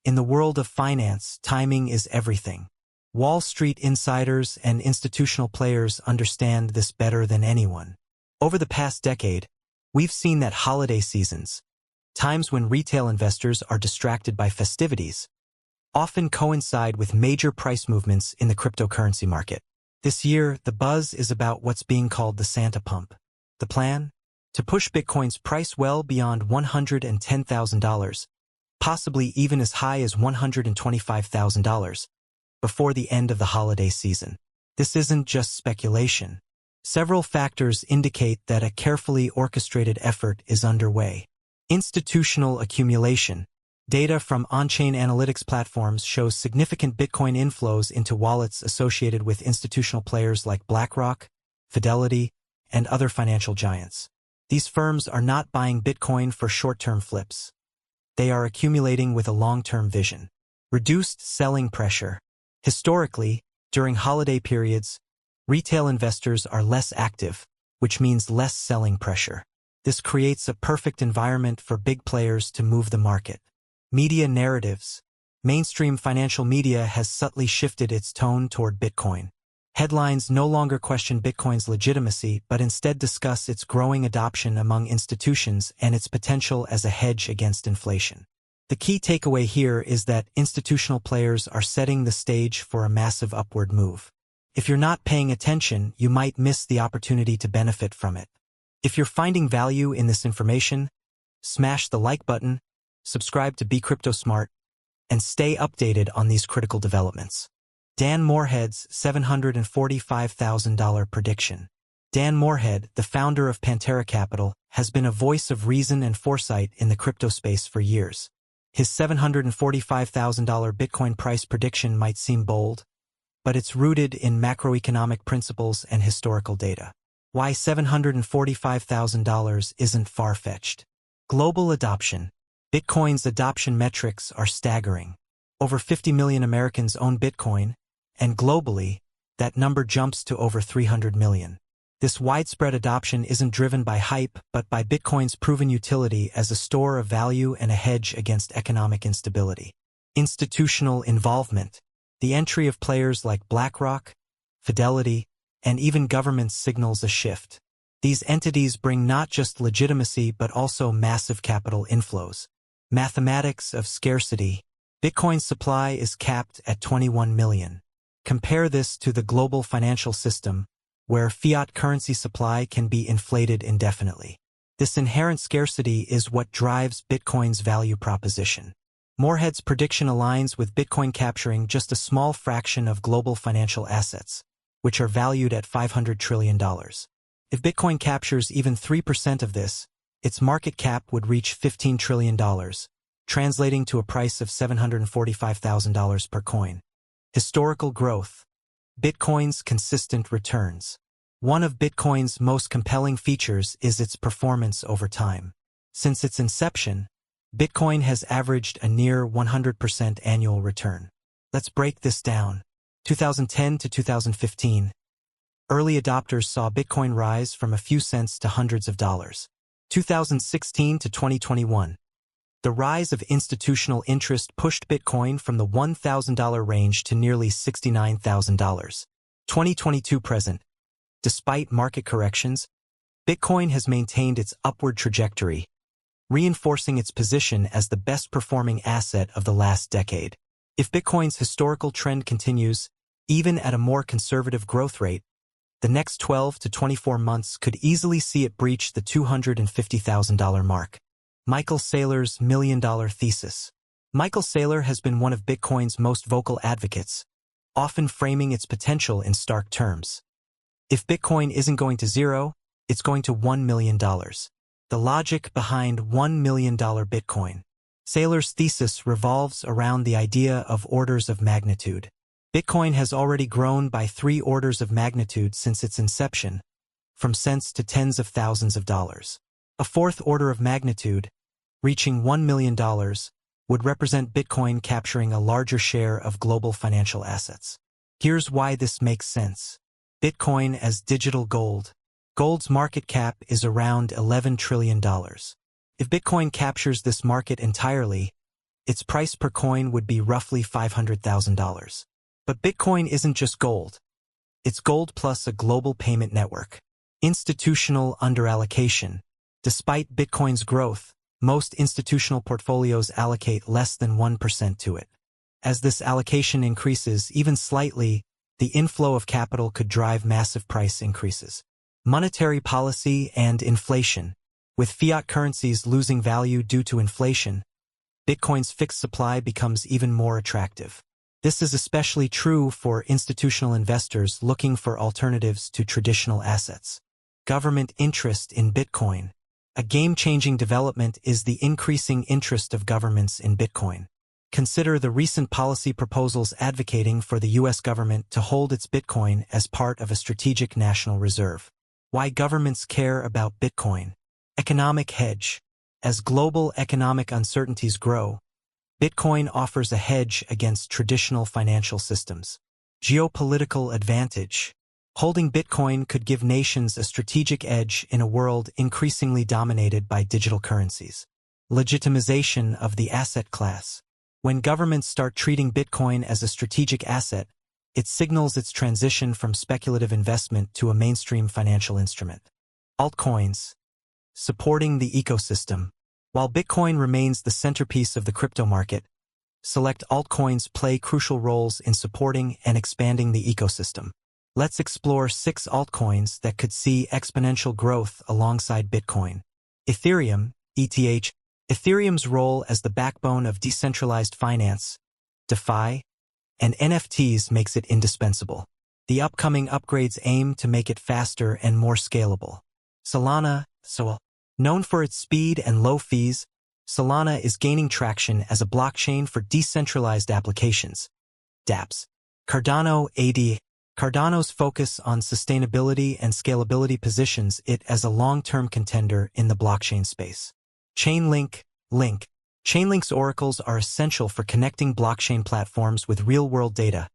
In the world of finance, timing is everything. Wall Street insiders and institutional players understand this better than anyone. Over the past decade, we've seen that holiday seasons, times when retail investors are distracted by festivities, often coincide with major price movements in the cryptocurrency market. This year, the buzz is about what's being called the Santa pump. The plan? To push Bitcoin's price well beyond $110,000, possibly even as high as $125,000, before the end of the holiday season. This isn't just speculation. Several factors indicate that a carefully orchestrated effort is underway. Institutional accumulation. Data from on-chain analytics platforms shows significant Bitcoin inflows into wallets associated with institutional players like BlackRock, Fidelity, and other financial giants. These firms are not buying Bitcoin for short-term flips. They are accumulating with a long-term vision. Reduced selling pressure. Historically, during holiday periods, retail investors are less active, which means less selling pressure. This creates a perfect environment for big players to move the market. Media narratives. Mainstream financial media has subtly shifted its tone toward Bitcoin. Headlines no longer question Bitcoin's legitimacy, but instead discuss its growing adoption among institutions and its potential as a hedge against inflation. The key takeaway here is that institutional players are setting the stage for a massive upward move. If you're not paying attention, you might miss the opportunity to benefit from it. If you're finding value in this information, smash the like button, subscribe to Be Crypto Smart, and stay updated on these critical developments. Dan Morehead's $745,000 prediction. Dan Morehead, the founder of Pantera Capital, has been a voice of reason and foresight in the crypto space for years. His $745,000 Bitcoin price prediction might seem bold, but it's rooted in macroeconomic principles and historical data. Why $745,000 isn't far-fetched. Global adoption. Bitcoin's adoption metrics are staggering. Over 50 million Americans own Bitcoin, and globally, that number jumps to over 300 million. This widespread adoption isn't driven by hype, but by Bitcoin's proven utility as a store of value and a hedge against economic instability. Institutional involvement. The entry of players like BlackRock, Fidelity, and even governments signals a shift. These entities bring not just legitimacy but also massive capital inflows. Mathematics of scarcity. Bitcoin's supply is capped at 21 million. Compare this to the global financial system, where fiat currency supply can be inflated indefinitely. This inherent scarcity is what drives Bitcoin's value proposition. Morehead's prediction aligns with Bitcoin capturing just a small fraction of global financial assets, which are valued at $500 trillion. If Bitcoin captures even 3% of this, its market cap would reach $15 trillion, translating to a price of $745,000 per coin. Historical growth. Bitcoin's consistent returns. One of Bitcoin's most compelling features is its performance over time. Since its inception, Bitcoin has averaged a near 100% annual return. Let's break this down. 2010 to 2015. Early adopters saw Bitcoin rise from a few cents to hundreds of dollars. 2016 to 2021. The rise of institutional interest pushed Bitcoin from the $1,000 range to nearly $69,000. 2022 present. Despite market corrections, Bitcoin has maintained its upward trajectory, reinforcing its position as the best-performing asset of the last decade. If Bitcoin's historical trend continues, even at a more conservative growth rate, the next 12 to 24 months could easily see it breach the $250,000 mark. Michael Saylor's $1 million thesis. Michael Saylor has been one of Bitcoin's most vocal advocates, often framing its potential in stark terms. If Bitcoin isn't going to zero, it's going to $1 million. The logic behind $1 million Bitcoin. Saylor's thesis revolves around the idea of orders of magnitude. Bitcoin has already grown by 3 orders of magnitude since its inception, from cents to tens of thousands of dollars. A 4th order of magnitude, reaching $1 million, would represent Bitcoin capturing a larger share of global financial assets. Here's why this makes sense. Bitcoin as digital gold. Gold's market cap is around $11 trillion. If Bitcoin captures this market entirely, its price per coin would be roughly $500,000. But Bitcoin isn't just gold. It's gold plus a global payment network. Institutional underallocation. Despite Bitcoin's growth, most institutional portfolios allocate less than 1% to it. As this allocation increases, even slightly, the inflow of capital could drive massive price increases. Monetary policy and inflation. With fiat currencies losing value due to inflation, Bitcoin's fixed supply becomes even more attractive. This is especially true for institutional investors looking for alternatives to traditional assets. Government interest in Bitcoin. A game-changing development is the increasing interest of governments in Bitcoin. Consider the recent policy proposals advocating for the U.S. government to hold its Bitcoin as part of a strategic national reserve. Why governments care about Bitcoin. Economic hedge. As global economic uncertainties grow, Bitcoin offers a hedge against traditional financial systems. Geopolitical advantage. Holding Bitcoin could give nations a strategic edge in a world increasingly dominated by digital currencies. Legitimization of the asset class. When governments start treating Bitcoin as a strategic asset, it signals its transition from speculative investment to a mainstream financial instrument. Altcoins. Supporting the ecosystem. While Bitcoin remains the centerpiece of the crypto market, select altcoins play crucial roles in supporting and expanding the ecosystem. Let's explore 6 altcoins that could see exponential growth alongside Bitcoin. Ethereum, ETH. Ethereum's role as the backbone of decentralized finance, DeFi, and NFTs makes it indispensable. The upcoming upgrades aim to make it faster and more scalable. Solana, known for its speed and low fees, Solana is gaining traction as a blockchain for decentralized applications. dApps. Cardano, AD. Cardano's focus on sustainability and scalability positions it as a long-term contender in the blockchain space. Chainlink, Link. Chainlink's oracles are essential for connecting blockchain platforms with real-world data,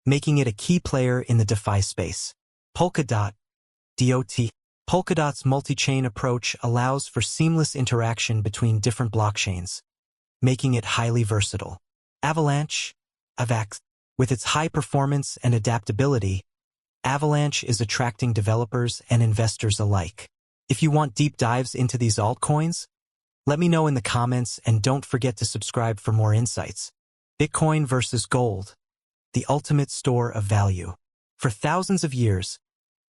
making it a key player in the DeFi space. Polkadot, DOT. Polkadot's multi-chain approach allows for seamless interaction between different blockchains, making it highly versatile. Avalanche, AVAX. With its high performance and adaptability, Avalanche is attracting developers and investors alike. If you want deep dives into these altcoins, let me know in the comments and don't forget to subscribe for more insights. Bitcoin versus gold, the ultimate store of value. For thousands of years,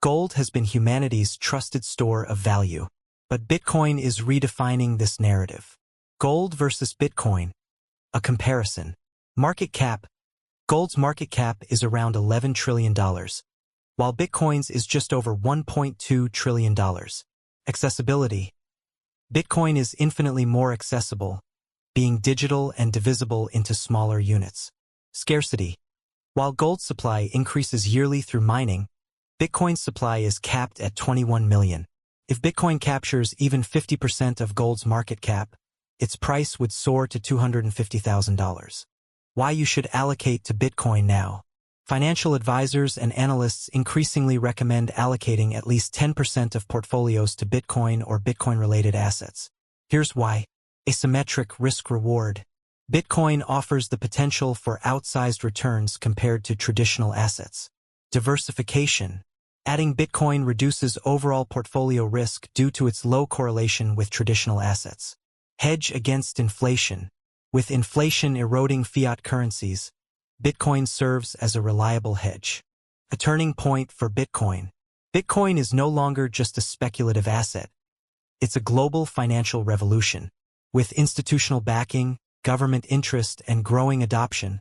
gold has been humanity's trusted store of value, but Bitcoin is redefining this narrative. Gold versus Bitcoin, a comparison. Market cap. Gold's market cap is around $11 trillion, while Bitcoin's is just over $1.2 trillion. Accessibility. Bitcoin is infinitely more accessible, being digital and divisible into smaller units. Scarcity. While gold's supply increases yearly through mining, Bitcoin's supply is capped at 21 million. If Bitcoin captures even 50% of gold's market cap, its price would soar to $250,000. Why you should allocate to Bitcoin now. Financial advisors and analysts increasingly recommend allocating at least 10% of portfolios to Bitcoin or Bitcoin-related assets. Here's why. Asymmetric risk-reward. Bitcoin offers the potential for outsized returns compared to traditional assets. Diversification. Adding Bitcoin reduces overall portfolio risk due to its low correlation with traditional assets. Hedge against inflation. With inflation eroding fiat currencies, Bitcoin serves as a reliable hedge. A turning point for Bitcoin. Bitcoin is no longer just a speculative asset. It's a global financial revolution. With institutional backing, government interest, and growing adoption,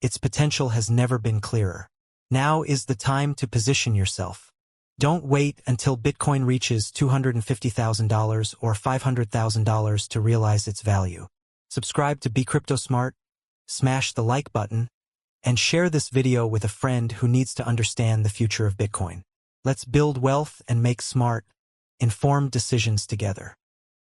its potential has never been clearer. Now is the time to position yourself. Don't wait until Bitcoin reaches $250,000 or $500,000 to realize its value. Subscribe to Be Crypto Smart, smash the like button, and share this video with a friend who needs to understand the future of Bitcoin. Let's build wealth and make smart, informed decisions together.